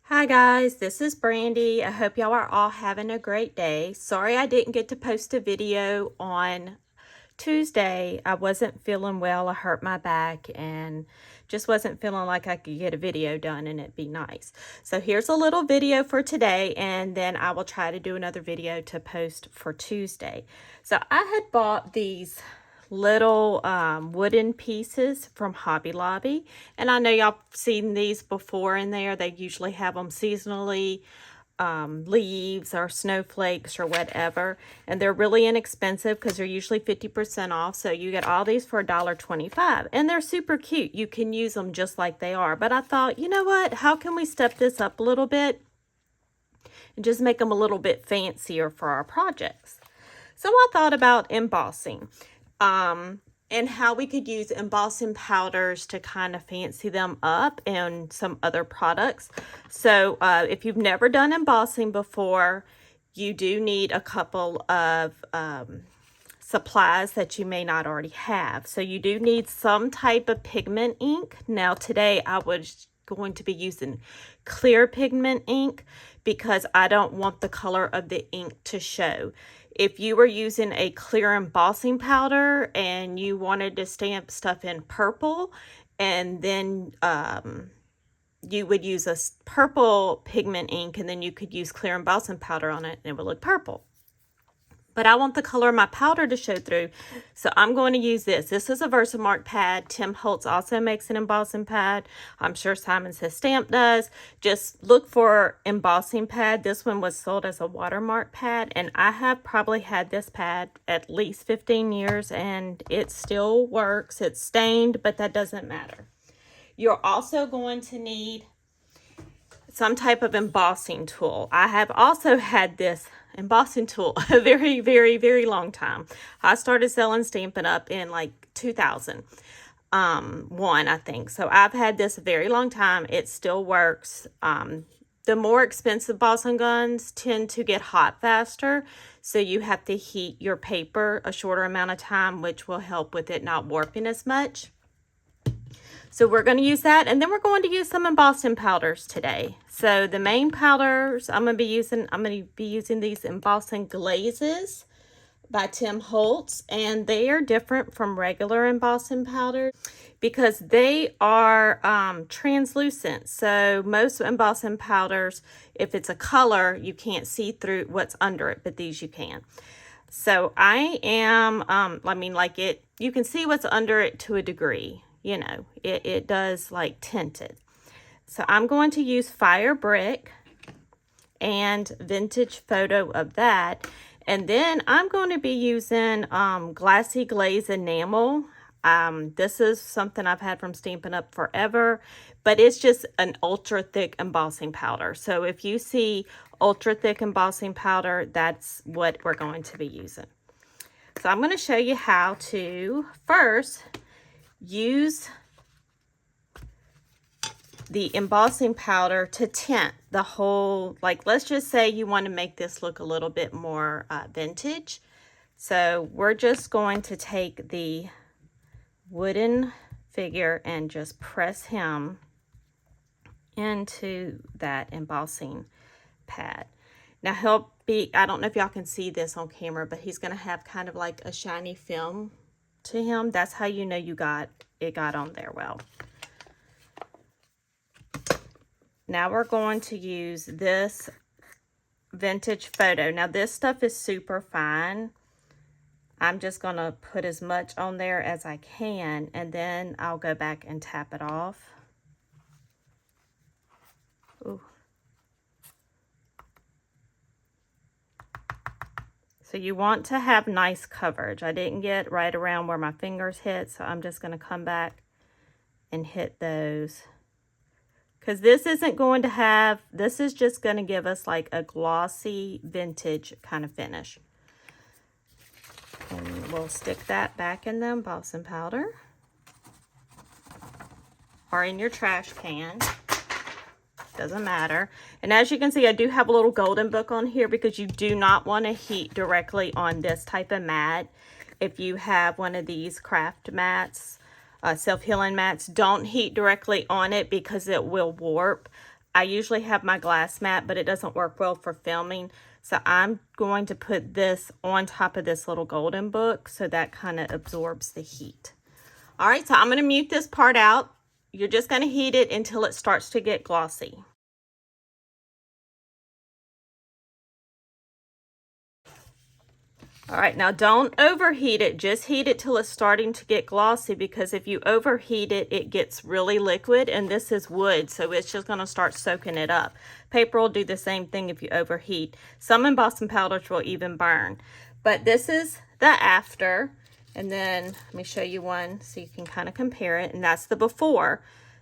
Hi guys, this is Brandy. I hope y'all are all having a great day. Sorry I didn't get to post a video on Tuesday. I wasn't feeling well. I hurt my back and just wasn't feeling like I could get a video done and it'd be nice. So here's a little video for today, and then I will try to do another video to post for Tuesday. So I had bought these little wooden pieces from Hobby Lobby, and I know y'all seen these before in there. They usually have them seasonally, leaves or snowflakes or whatever, and they're really inexpensive because they're usually 50% off. So you get all these for $1.25, and they're super cute. You can use them just like they are, but I thought, you know what, how can we step this up a little bit and just make them a little bit fancier for our projects? So I thought about embossing, and how we could use embossing powders to kind of fancy them up and some other products. So if you've never done embossing before, you do need a couple of supplies that you may not already have. So you do need some type of pigment ink. Now today I was going to be using clear pigment ink because I don't want the color of the ink to show. If you were using a clear embossing powder and you wanted to stamp stuff in purple, and then you would use a purple pigment ink, and then you could use clear embossing powder on it and it would look purple. But I want the color of my powder to show through, so I'm going to use this. This is a Versamark pad. Tim Holtz also makes an embossing pad. I'm sure Simon Says Stamp does. Just look for embossing pad. This one was sold as a watermark pad, and I have probably had this pad at least 15 years, and it still works. It's stained, but that doesn't matter. You're also going to need some type of embossing tool. I have also had this embossing tool a very, very, very long time. I started selling Stampin' Up! In like 2001, I think. So I've had this a very long time. It still works. The more expensive embossing guns tend to get hot faster, so you have to heat your paper a shorter amount of time, which will help with it not warping as much. So we're going to use that, and then we're going to use some embossing powders today. So the main powders I'm going to be using these embossing glazes by Tim Holtz, and they are different from regular embossing powder because they are translucent. So most embossing powders, if it's a color, you can't see through what's under it, but these you can. So I am, you can see what's under it to a degree. You know, it does like tinted. So I'm going to use Fire Brick and Vintage Photo of that. And then I'm going to be using Glassy Glaze Enamel. This is something I've had from Stampin' Up! Forever, but it's just an ultra thick embossing powder. So if you see ultra thick embossing powder, that's what we're going to be using. So I'm going to show you how to first use the embossing powder to tint the whole, like, let's just say you want to make this look a little bit more vintage. So we're just going to take the wooden figure and just press him into that embossing pad. Now I don't know if y'all can see this on camera, but he's going to have kind of like a shiny film to him. That's how you know it got on there well. Now we're going to use this Vintage Photo. Now this stuff is super fine. I'm just going to put as much on there as I can, and then I'll go back and tap it off. Ooh. So you want to have nice coverage. I didn't get right around where my fingers hit, so I'm just going to come back and hit those. Because this isn't going to have, this is just going to give us like a glossy vintage kind of finish. And we'll stick that back in the embossing powder or in your trash can. Doesn't matter. And as you can see, I do have a little golden book on here because you do not want to heat directly on this type of mat. If you have one of these craft mats, self-healing mats, don't heat directly on it because it will warp. I usually have my glass mat, but it doesn't work well for filming. So I'm going to put this on top of this little golden book so that kind of absorbs the heat. All right, so I'm going to mute this part out. You're just going to heat it until it starts to get glossy. All right, now don't overheat it. Just heat it till it's starting to get glossy, because if you overheat it, it gets really liquid, and this is wood, so it's just going to start soaking it up. Paper will do the same thing if you overheat. Some embossing powders will even burn. But this is the after, and then let me show you one so you can kind of compare it, and that's the before.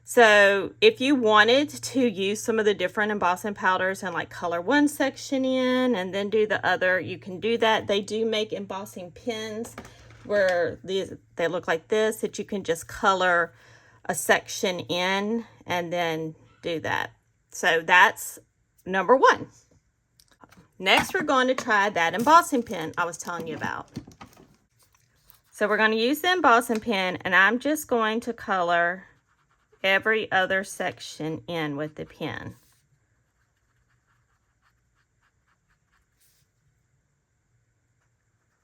So if you wanted to use some of the different embossing powders and like color one section in and then do the other, you can do that. They do make embossing pens where they look like this, that you can just color a section in and then do that. So that's number one. Next, we're going to try that embossing pen I was telling you about. So we're going to use the embossing pen, and I'm just going to color every other section in with the pen.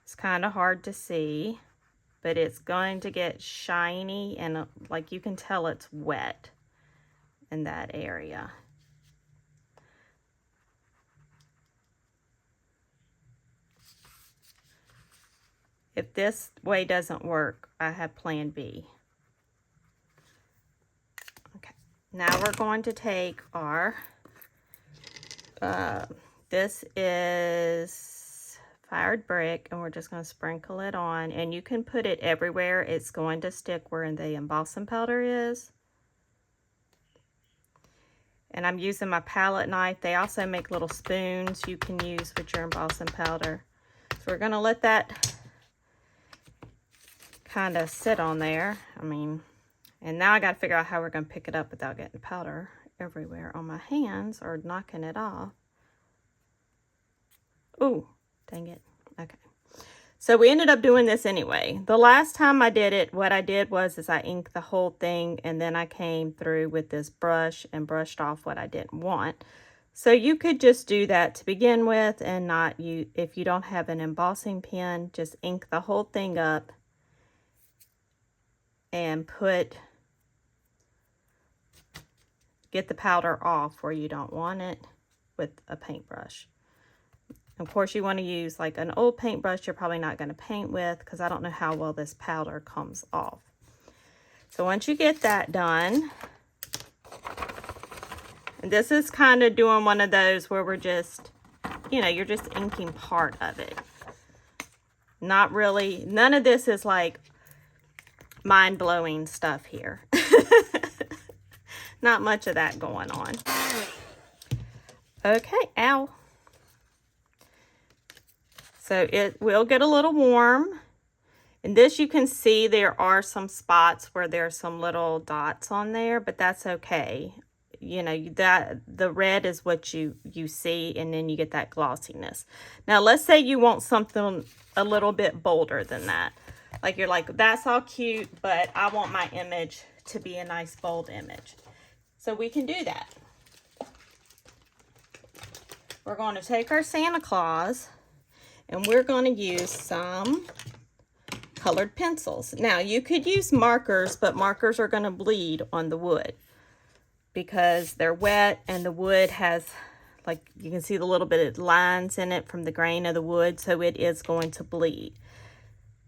It's kind of hard to see, but it's going to get shiny, and like you can tell it's wet in that area. If this way doesn't work, I have plan B. Okay, now we're going to take our, this is fired brick, and we're just going to sprinkle it on, and you can put it everywhere. It's going to stick where the embossing powder is. And I'm using my palette knife. They also make little spoons you can use with your embossing powder. So we're going to let that kind of sit on there. And now I got to figure out how we're going to pick it up without getting powder everywhere on my hands or knocking it off. Ooh, dang it. Okay. So we ended up doing this anyway. The last time I did it, what I did was I inked the whole thing, and then I came through with this brush and brushed off what I didn't want. So you could just do that to begin with, and not you if you don't have an embossing pen, just ink the whole thing up and get the powder off where you don't want it with a paintbrush. Of course, you want to use like an old paintbrush you're probably not going to paint with, because I don't know how well this powder comes off. So once you get that done, and this is kind of doing one of those where we're just, you're just inking part of it. Not really, none of this is like mind-blowing stuff here. Not much of that going on. Okay, ow. So it will get a little warm. In this, you can see there are some spots where there's some little dots on there, but that's okay. That the red is what you see, and then you get that glossiness. Now, let's say you want something a little bit bolder than that. Like you're like, that's all cute, but I want my image to be a nice bold image. So we can do that. We're going to take our Santa Claus, and we're going to use some colored pencils. Now, you could use markers, but markers are going to bleed on the wood because they're wet, and the wood has, like, you can see the little bit of lines in it from the grain of the wood, so it is going to bleed.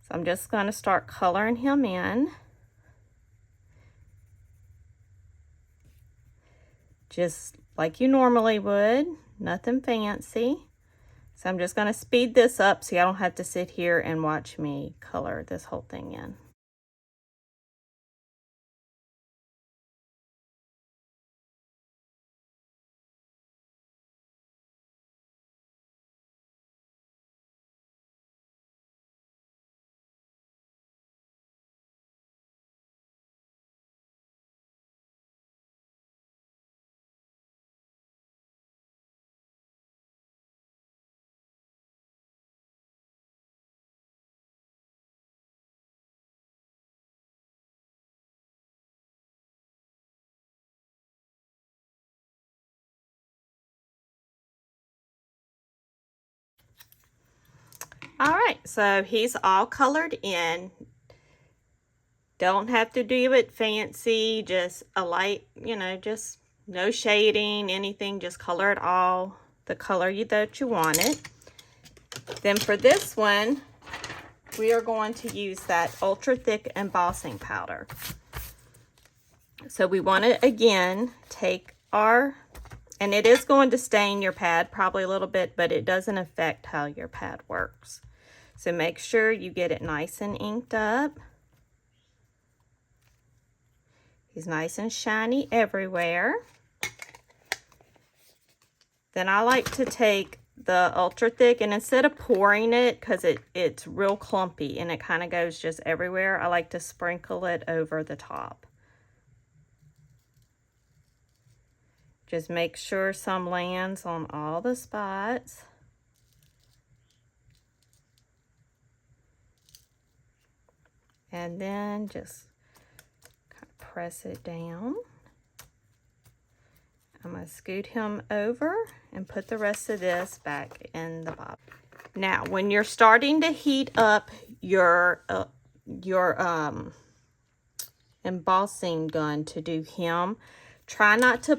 So I'm just going to start coloring him in. Just like you normally would, nothing fancy. So I'm just going to speed this up so y'all don't have to sit here and watch me color this whole thing in. All right, so he's all colored in. Don't have to do it fancy, just a light, just no shading, anything, just color it all the color that you want it. Then for this one, we are going to use that ultra thick embossing powder. So we want to, again, take our, and it is going to stain your pad probably a little bit, but it doesn't affect how your pad works. So make sure you get it nice and inked up. He's nice and shiny everywhere. Then I like to take the ultra thick, and instead of pouring it, because it's real clumpy and it kind of goes just everywhere, I like to sprinkle it over the top. Just make sure some lands on all the spots. And then just kind of press it down. I'm going to scoot him over and put the rest of this back in the bottle. Now, when you're starting to heat up your embossing gun to do him, try not to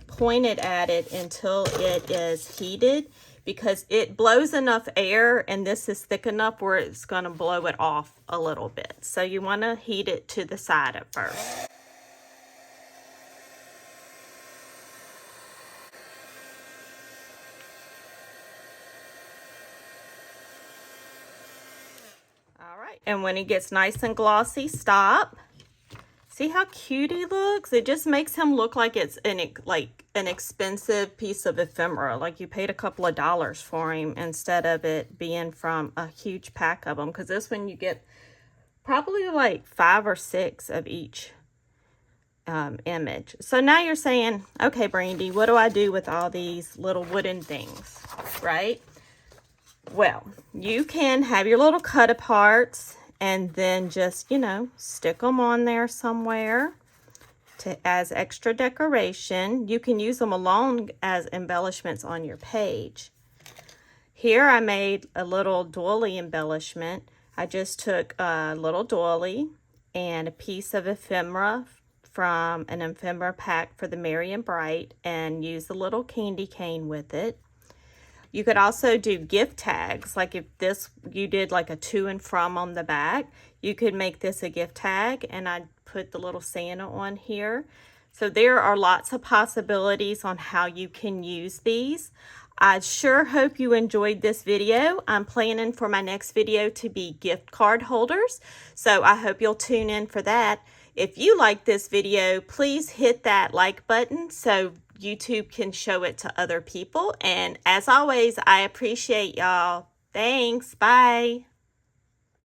point it at it until it is heated, because it blows enough air and this is thick enough where it's going to blow it off a little bit. So you want to heat it to the side at first. All right, and when he gets nice and glossy, stop. See how cute he looks? It just makes him look like it's an expensive piece of ephemera, like you paid a couple of dollars for him instead of it being from a huge pack of them, because this one you get probably like 5 or 6 of each image. So now you're saying, okay, Brandy, what do I do with all these little wooden things, right? Well, you can have your little cut aparts and then just, stick them on there somewhere as extra decoration. You can use them alone as embellishments on your page. Here I made a little doily embellishment. I just took a little doily and a piece of ephemera from an ephemera pack for the Merry and Bright and used a little candy cane with it. You could also do gift tags, like if you did like a to and from on the back, you could make this a gift tag, and I put the little Santa on here. So there are lots of possibilities on how you can use these. I sure hope you enjoyed this video. I'm planning for my next video to be gift card holders, so I hope you'll tune in for that. If you like this video, please hit that like button so YouTube can show it to other people. And as always, I appreciate y'all. Thanks. Bye.